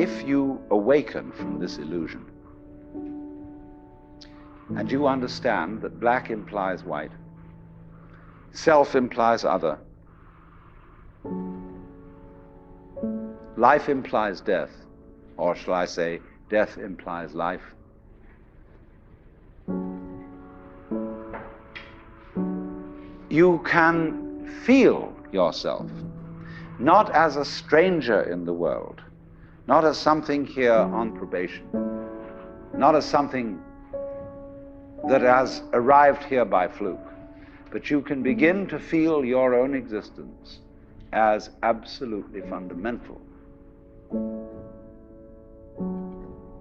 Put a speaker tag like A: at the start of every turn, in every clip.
A: if you awaken from this illusion, and you understand that black implies white, self implies other, life implies death, or shall I say, death implies life, you can feel yourself not as a stranger in the world, not as something here on probation, not as something that has arrived here by fluke, but you can begin to feel your own existence as absolutely fundamental.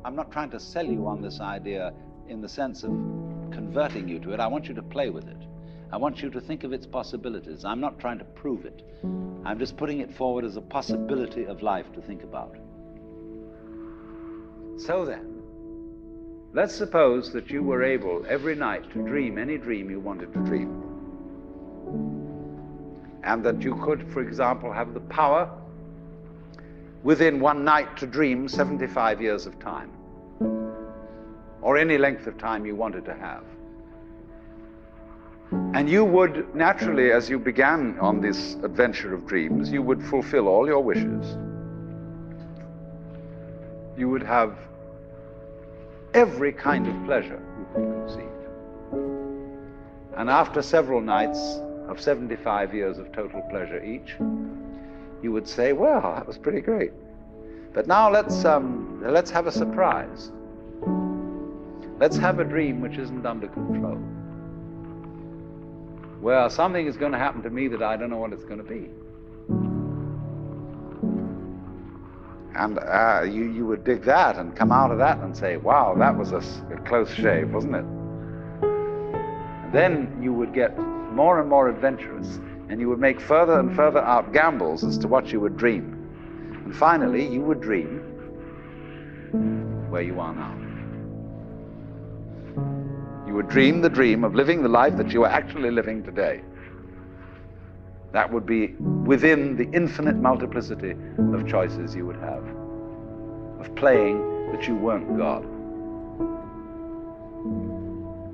A: I'm not trying to sell you on this idea in the sense of converting you to it. I want you to play with it. I want you to think of its possibilities. I'm not trying to prove it. I'm just putting it forward as a possibility of life to think about. So then, let's suppose that you were able every night to dream any dream you wanted to dream. And that you could, for example, have the power within one night to dream 75 years of time, or any length of time you wanted to have. And you would naturally, as you began on this adventure of dreams, you would fulfill all your wishes. You would have every kind of pleasure you could conceive. And after several nights of 75 years of total pleasure each, you would say, well, that was pretty great. But now let's have a surprise. Let's have a dream which isn't under control, where something is going to happen to me that I don't know what it's going to be. And you would dig that and come out of that and say, wow, that was a close shave, wasn't it? And then you would get more and more adventurous, and you would make further and further out gambles as to what you would dream. And finally, you would dream where you are now. You would dream the dream of living the life that you are actually living today. That would be within the infinite multiplicity of choices you would have, of playing that you weren't God.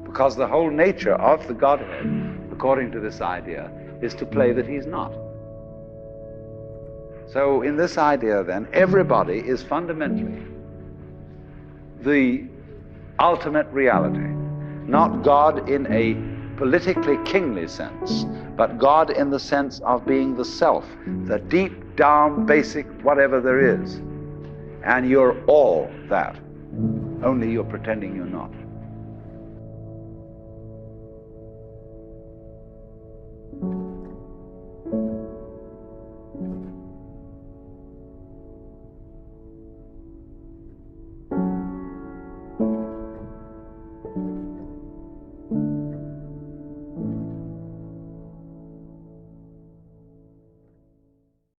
A: Because the whole nature of the Godhead, according to this idea, is to play that he's not. So in this idea then, everybody is fundamentally the ultimate reality. Not God in a politically kingly sense, but God in the sense of being the self, the deep down basic whatever there is. And you're all that, only you're pretending you're not.